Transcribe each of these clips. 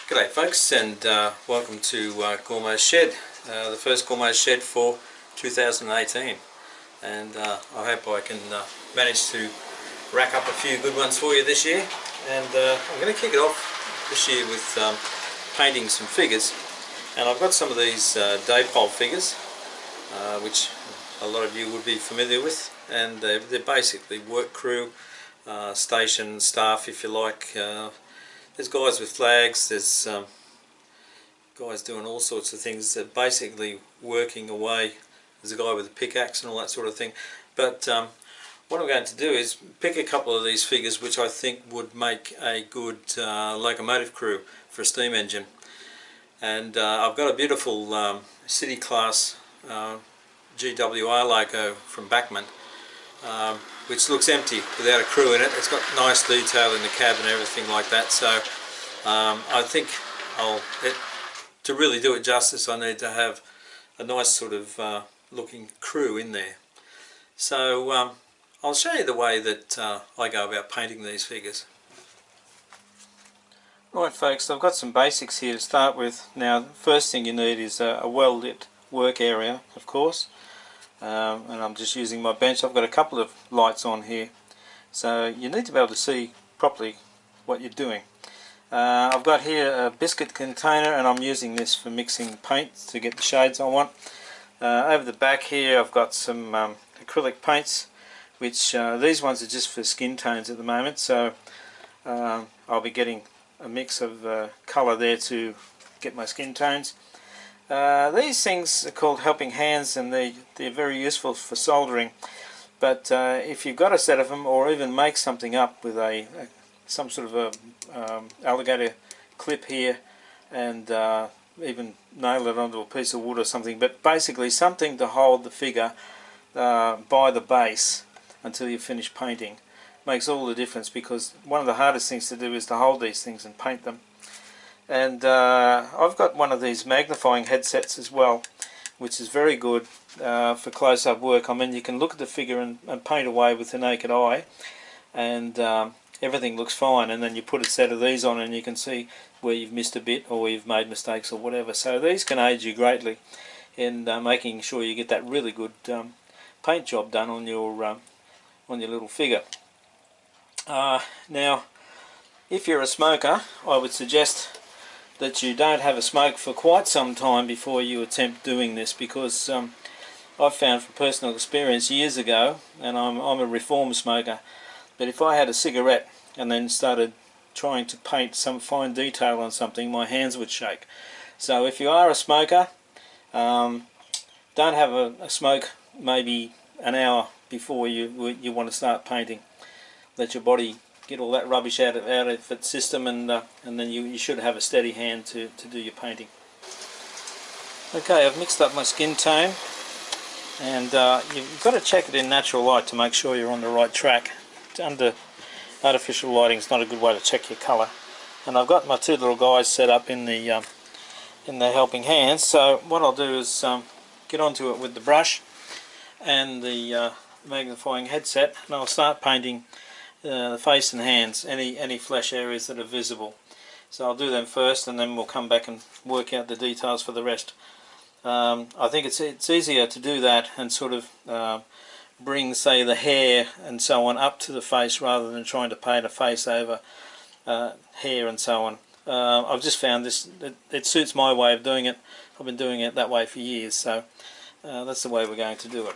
G'day folks, and welcome to Gormo's Shed, the first Gormo Shed for 2018, and I hope I can manage to rack up a few good ones for you this year. And I'm going to kick it off this year with painting some figures, and I've got some of these daypole figures which a lot of you would be familiar with, and they're basically work crew, station staff if you like. There's guys with flags, there's guys doing all sorts of things, that basically working away. There's a guy with a pickaxe and all that sort of thing. But what I'm going to do is pick a couple of these figures which I think would make a good locomotive crew for a steam engine. And I've got a beautiful city class GWR loco from Bachmann, which looks empty without a crew in it. It's got nice detail in the cab and everything like that, so I think to really do it justice, I need to have a nice sort of looking crew in there. So I'll show you the way that I go about painting these figures. Right folks, I've got some basics here to start with. Now, the first thing you need is a well-lit work area, of course. And I'm just using my bench. I've got a couple of lights on here, so you need to be able to see properly what you're doing. I've got here a biscuit container, and I'm using this for mixing paint to get the shades I want. Over the back here I've got some acrylic paints, which these ones are just for skin tones at the moment, so I'll be getting a mix of colour there to get my skin tones. These things are called helping hands, and they're very useful for soldering, but if you've got a set of them, or even make something up with some sort of a alligator clip here, and even nail it onto a piece of wood or something, but basically something to hold the figure by the base until you finish painting makes all the difference, because one of the hardest things to do is to hold these things and paint them. And I've got one of these magnifying headsets as well, which is very good for close-up work. I mean, you can look at the figure and paint away with the naked eye, and everything looks fine, and then you put a set of these on and you can see where you've missed a bit or where you've made mistakes or whatever. So these can aid you greatly in making sure you get that really good paint job done on your little figure. Now, if you're a smoker, I would suggest that you don't have a smoke for quite some time before you attempt doing this, because I've found from personal experience years ago, and I'm a reformed smoker, but if I had a cigarette and then started trying to paint some fine detail on something, my hands would shake. So if you are a smoker, don't have a smoke maybe an hour before you want to start painting. Let your body get all that rubbish out of its system, and then you should have a steady hand to do your painting. Okay, I've mixed up my skin tone, and you've got to check it in natural light to make sure you're on the right track. Under artificial lighting is not a good way to check your colour. And I've got my two little guys set up in the helping hands, so what I'll do is get onto it with the brush and the magnifying headset, and I'll start painting the face and hands, any flesh areas that are visible. So I'll do them first, and then we'll come back and work out the details for the rest. I think it's easier to do that and sort of bring, say, the hair and so on up to the face, rather than trying to paint a face over hair and so on. I've just found this, it suits my way of doing it. I've been doing it that way for years, so that's the way we're going to do it.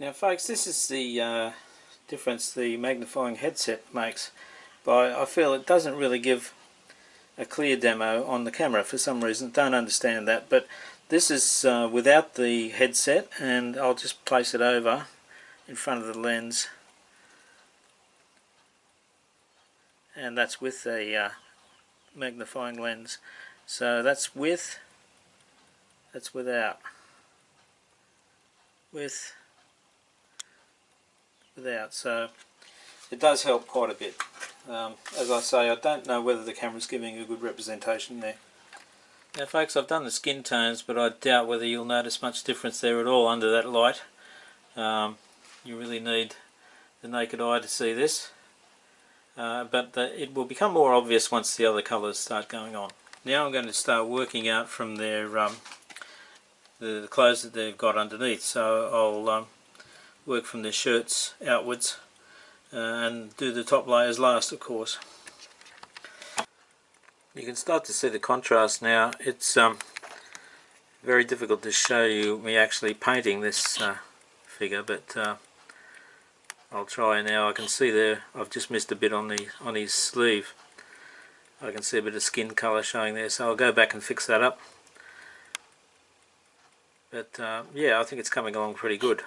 Now folks, this is the difference the magnifying headset makes, but I feel it doesn't really give a clear demo on the camera for some reason. Don't understand that, but this is without the headset, and I'll just place it over in front of the lens, and that's with a magnifying lens. So that's with, that's without, with, without. So it does help quite a bit. As I say, I don't know whether the camera's giving a good representation there. Now folks, I've done the skin tones, but I doubt whether you'll notice much difference there at all under that light. You really need the naked eye to see this. but it will become more obvious once the other colours start going on. Now I'm going to start working out from their the clothes that they've got underneath. So I'll work from their shirts outwards and do the top layers last, of course. You can start to see the contrast now. It's very difficult to show you me actually painting this figure, but I'll try now. I can see there I've just missed a bit on his sleeve. I can see a bit of skin colour showing there, so I'll go back and fix that up. But yeah, I think it's coming along pretty good.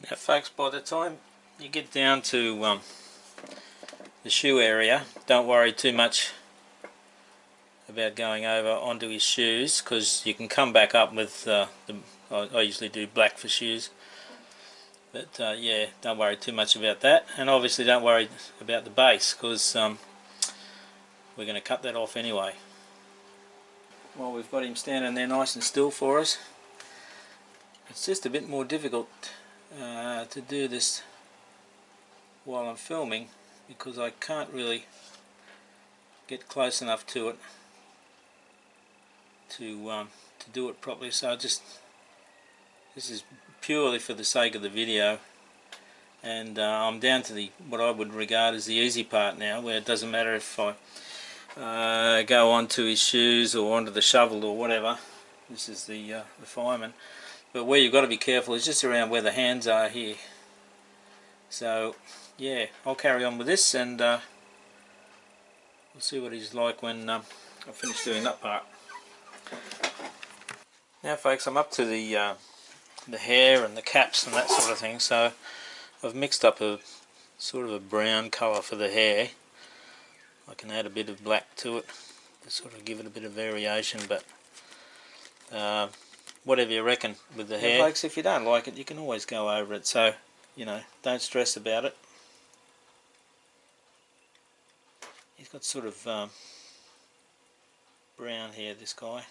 Now folks, by the time you get down to the shoe area, don't worry too much about going over onto his shoes, because you can come back up with I usually do black for shoes, but yeah, don't worry too much about that. And obviously don't worry about the base, because we're going to cut that off anyway. While we've got him standing there nice and still for us, it's just a bit more difficult to do this while I'm filming, because I can't really get close enough to it to do it properly. So this is purely for the sake of the video, and I'm down to what I would regard as the easy part now, where it doesn't matter if I go onto his shoes or onto the shovel or whatever. This is the fireman. But where you've got to be careful is just around where the hands are here. So yeah, I'll carry on with this, and we'll see what he's like when I finish doing that part. Now folks, I'm up to the hair and the caps and that sort of thing, so I've mixed up a sort of a brown colour for the hair. I can add a bit of black to it to sort of give it a bit of variation, but whatever you reckon with the hair. Folks, if you don't like it, you can always go over it, so you know, don't stress about it. He's got sort of brown hair, this guy.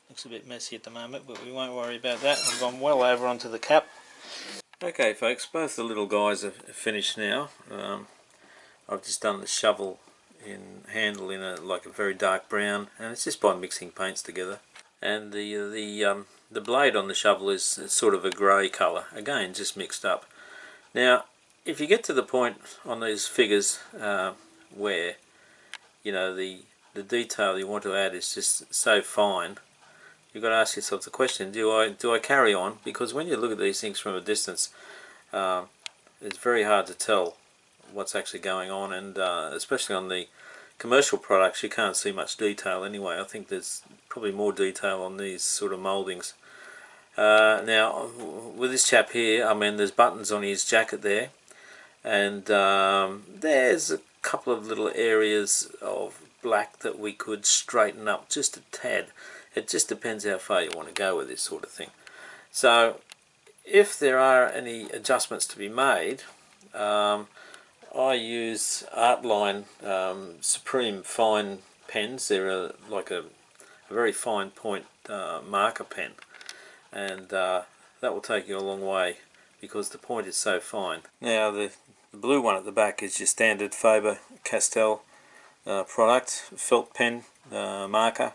Looks a bit messy at the moment, but we won't worry about that. I've gone well over onto the cap. Okay folks, both the little guys are finished now. I've just done the shovel handle in like a very dark brown, and it's just by mixing paints together. And the blade on the shovel is sort of a grey colour, again just mixed up. Now if you get to the point on these figures where you know the detail you want to add is just so fine, you've got to ask yourself the question, do I carry on? Because when you look at these things from a distance, it's very hard to tell what's actually going on, and especially on the commercial products you can't see much detail anyway. I think there's probably more detail on these sort of mouldings. Now with this chap here, I mean, there's buttons on his jacket there, and there's a couple of little areas of black that we could straighten up just a tad. It just depends how far you want to go with this sort of thing. So if there are any adjustments to be made, I use Artline Supreme fine pens. They're like a very fine point marker pen, and that will take you a long way because the point is so fine. Now the blue one at the back is your standard Faber-Castell product, felt pen marker.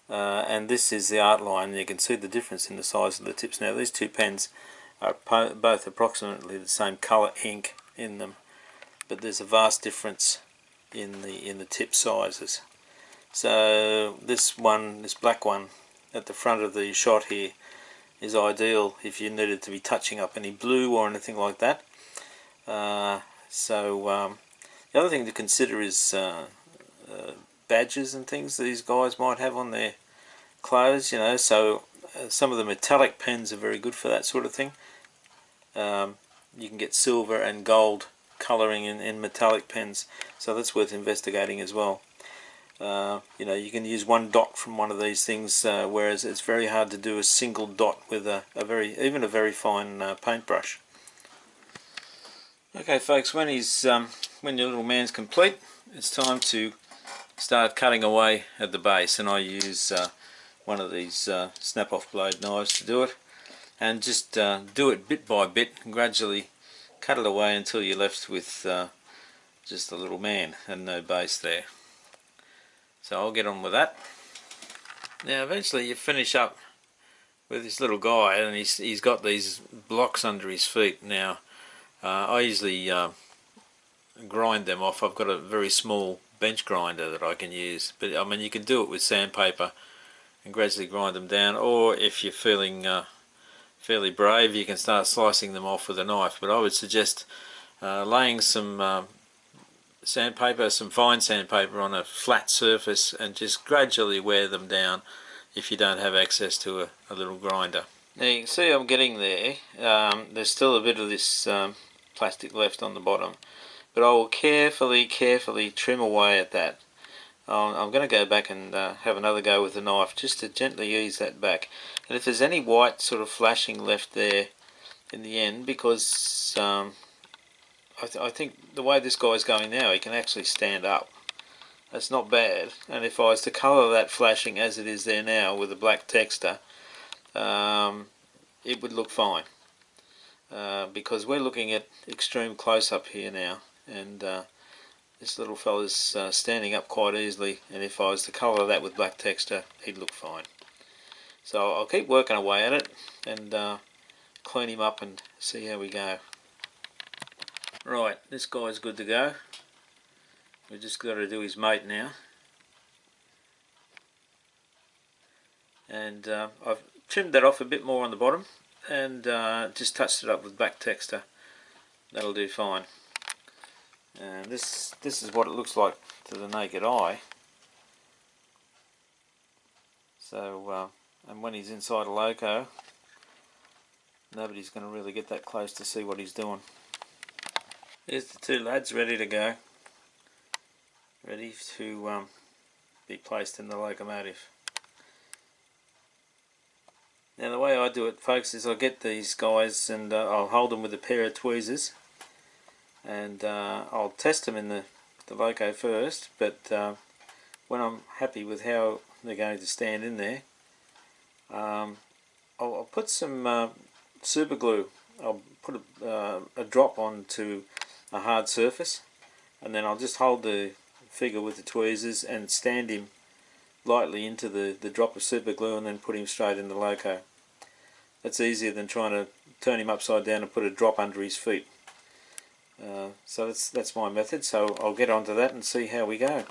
And this is the Artline. You can see the difference in the size of the tips. Now these two pens are both approximately the same colour ink in them, but there's a vast difference in the tip sizes. So this black one at the front of the shot here is ideal if you needed to be touching up any blue or anything like that. The other thing to consider is badges and things these guys might have on their clothes, you know, so some of the metallic pens are very good for that sort of thing. You can get silver and gold colouring in metallic pens, so that's worth investigating as well. You know, you can use one dot from one of these things, whereas it's very hard to do a single dot with even a very fine paintbrush. Okay folks, when your little man's complete, it's time to start cutting away at the base, and I use one of these snap-off blade knives to do it. and just do it bit by bit and gradually cut it away until you're left with just a little man and no base there. So I'll get on with that. Now eventually you finish up with this little guy, and he's got these blocks under his feet. Now I usually grind them off. I've got a very small bench grinder that I can use, but I mean you can do it with sandpaper and gradually grind them down, or if you're feeling fairly brave, you can start slicing them off with a knife. But I would suggest laying some sandpaper, some fine sandpaper on a flat surface, and just gradually wear them down if you don't have access to a little grinder. Now you can see I'm getting there. There's still a bit of this plastic left on the bottom, but I will carefully trim away at that. I'm going to go back and have another go with the knife just to gently ease that back. And if there's any white sort of flashing left there in the end, because I think the way this guy's going now, he can actually stand up. That's not bad. And if I was to colour that flashing as it is there now with a black texture, it would look fine. Because we're looking at extreme close-up here now, and this little fella's standing up quite easily, and if I was to colour that with black texture, he'd look fine. So I'll keep working away at it and clean him up and see how we go. Right, this guy's good to go. We've just got to do his mate now. And I've trimmed that off a bit more on the bottom and just touched it up with black texture. That'll do fine. And this is what it looks like to the naked eye. So, and when he's inside a loco, nobody's going to really get that close to see what he's doing. There's the two lads ready to go, ready to be placed in the locomotive. Now the way I do it, folks, is I get these guys and I'll hold them with a pair of tweezers, and I'll test them in the loco first, but when I'm happy with how they're going to stand in there, I'll put some super glue. I'll put a drop onto a hard surface, and then I'll just hold the figure with the tweezers and stand him lightly into the drop of super glue, and then put him straight in the loco. That's easier than trying to turn him upside down and put a drop under his feet. So that's my method, so I'll get onto that and see how we go.